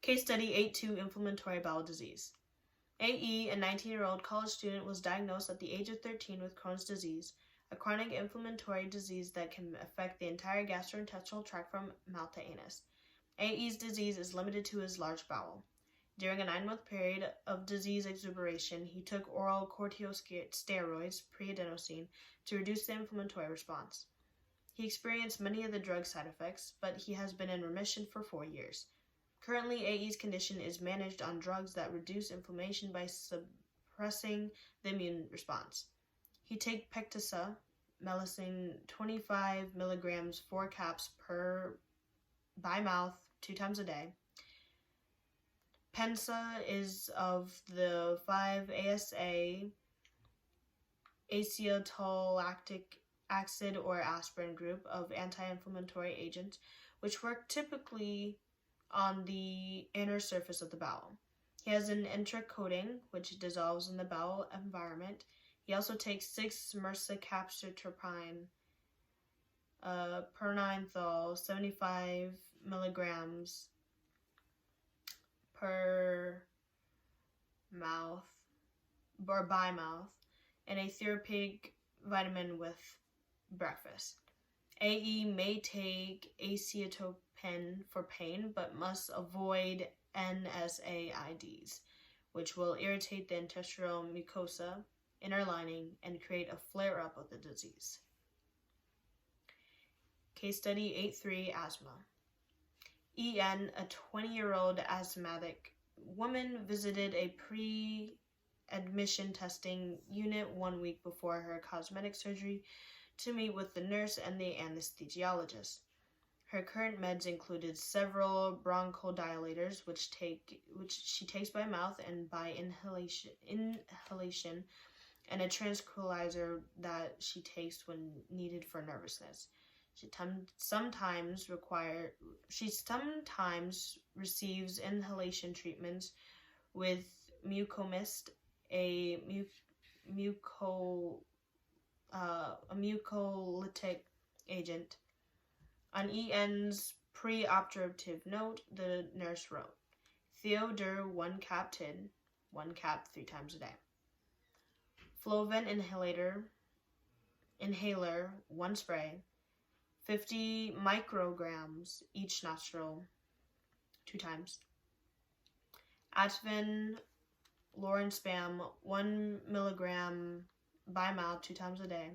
Case study 8.2 Inflammatory bowel disease. A.E., a 19-year-old college student, was diagnosed at the age of 13 with Crohn's disease, a chronic inflammatory disease that can affect the entire gastrointestinal tract from mouth to anus. A.E.'s disease is limited to his large bowel. During a 9-month period of disease exuberation, he took oral corticosteroids, pre-adenosine, to reduce the inflammatory response. He experienced many of the drug side effects, but he has been in remission for 4 years. Currently, A.E.'s condition is managed on drugs that reduce inflammation by suppressing the immune response. He takes Pectasa, melicine 25 milligrams, 4 caps by mouth 2 times a day. Pensa is of the 5-ASA acetylactic acid or aspirin group of anti-inflammatory agents, which work typically on the inner surface of the bowel. He has an intracoating, which dissolves in the bowel environment. He also takes 6 mercaptopurine, pernithol, 75 milligrams per mouth or by mouth, and a therapeutic vitamin with breakfast. A.E. may take acetaminophen for pain, but must avoid NSAIDs, which will irritate the intestinal mucosa, inner lining, and create a flare-up of the disease. Case study 8.3 Asthma. E.N., a 20-year-old asthmatic woman, visited a pre-admission testing unit 1 week before her cosmetic surgery to meet with the nurse and the anesthesiologist. Her current meds included several bronchodilators, which she takes by mouth and by inhalation, and a tranquilizer that she takes when needed for nervousness. She sometimes receives inhalation treatments with Mucomyst, a mucolytic agent. On E.N.'s pre-operative note, the nurse wrote, Theodore 1 cap tid, 1 cap 3 times a day. Flovent inhaler 1 spray, 50 micrograms each nostril 2 times. Ativan lorazepam 1 milligram by mouth 2 times a day.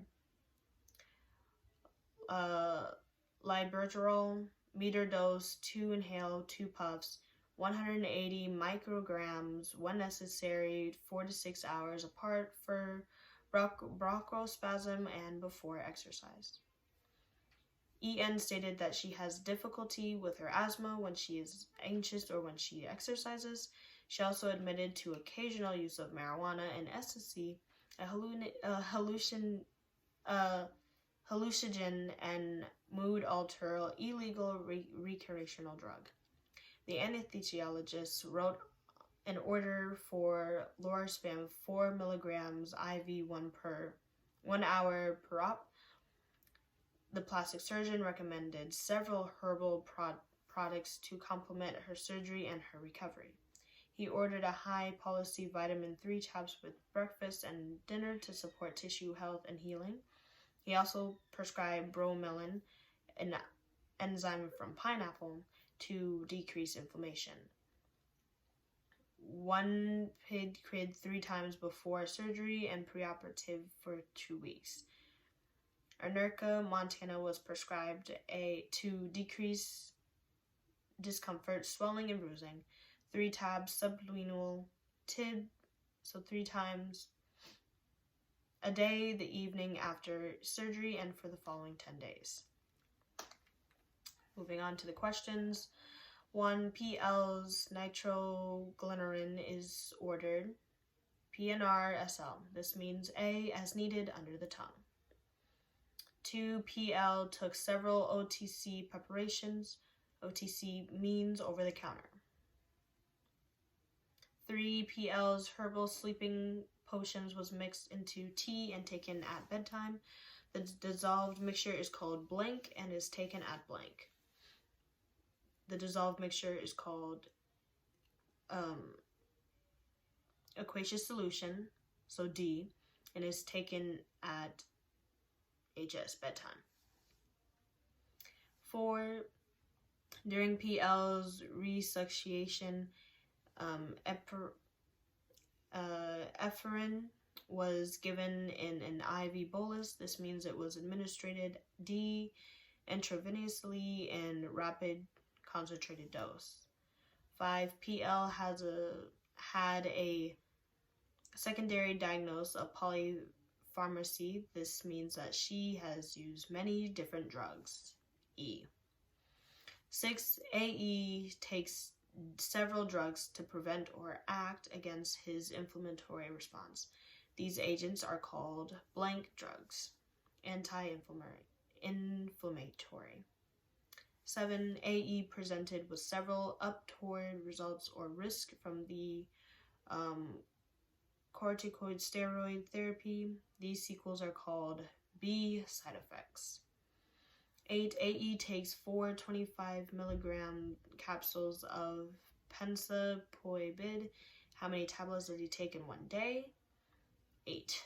Libergerol, meter dose, 2 inhale, 2 puffs, 180 micrograms when necessary, 4 to 6 hours apart for bronchospasm and before exercise. E.N. stated that she has difficulty with her asthma when she is anxious or when she exercises. She also admitted to occasional use of marijuana and ecstasy, a hallucinogen and mood-alter illegal recreational drug. The anesthesiologist wrote an order for lorazepam 4 milligrams IV 1 hour per op. The plastic surgeon recommended several herbal products to complement her surgery and her recovery. He ordered a high-potency vitamin 3 tabs with breakfast and dinner to support tissue health and healing. He also prescribed bromelain, an enzyme from pineapple, to decrease inflammation. 1 PID 3 times before surgery and preoperative for 2 weeks. Inerca Montana was prescribed to decrease discomfort, swelling, and bruising. 3 tabs sublingual TID, so 3 times a day, the evening after surgery, and for the following 10 days. Moving on to the questions. 1. PL's nitroglycerin is ordered. PNR SL. This means A, as needed under the tongue. 2. PL took several OTC preparations. OTC means over the counter. 3. PL's herbal sleeping potions was mixed into tea and taken at bedtime. The dissolved mixture is called blank and is taken at blank. The dissolved mixture is called aqueous solution, so D, and is taken at HS, bedtime. 4. During PL's resuscitation, ephedrine was given in an IV bolus. This means it was administered D intravenously in rapid concentrated dose. 5. PL had a secondary diagnosis of polypharmacy. This means that she has used many different drugs. E. 6. AE takes several drugs to prevent or act against his inflammatory response. These agents are called blank drugs, anti-inflammatory. 7. AE presented with several untoward results or risk from the corticosteroid therapy. These sequels are called B side effects. 8. AE takes 4 25 milligram capsules of pensapoibid. How many tablets did he take in one day? 8.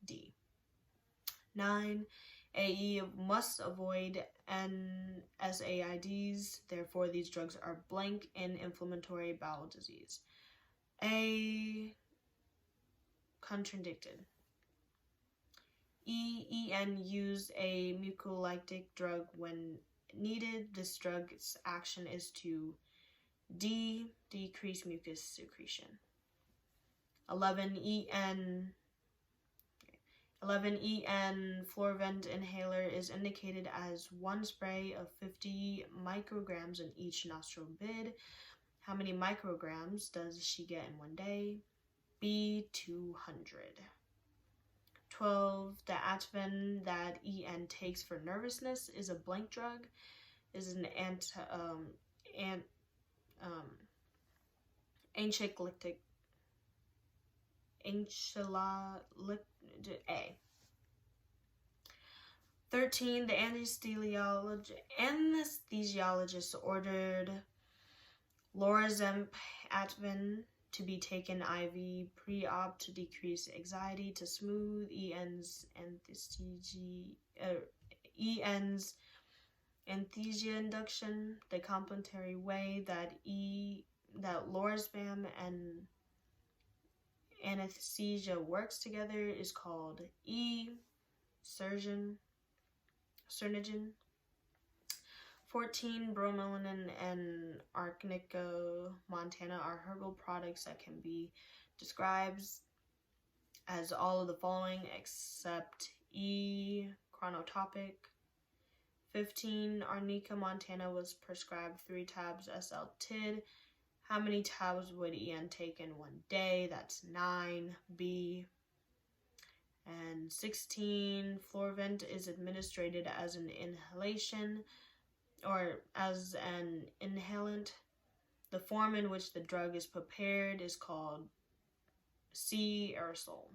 D. 9. AE must avoid NSAIDs. Therefore, these drugs are blank in inflammatory bowel disease. A. Contradicted. EN used a mucolytic drug when needed. This drug's action is to D. Decrease mucus secretion. 11. EN Fluorvent inhaler is indicated as one spray of 50 micrograms in each nostril bid. How many micrograms does she get in one day? B. 200. 12. The Ativan that EN takes for nervousness is a blank drug. Is an anxiolytic. A. 13. The anesthesiologist ordered Lorazepam Ativan to be taken IV pre-op to decrease anxiety to smooth EN's anesthesia induction. The complementary way that lorazepam and anesthesia works together is called Cernogen. 14. Bromelain and Arnica montana are herbal products that can be described as all of the following except E. chronotopic. 15. Arnica montana was prescribed 3 tabs SL-TID. How many tabs would EN take in one day? That's 9. B. And 16. Fluorvent is administered as an inhalation or as an inhalant. The form in which the drug is prepared is called C. aerosol.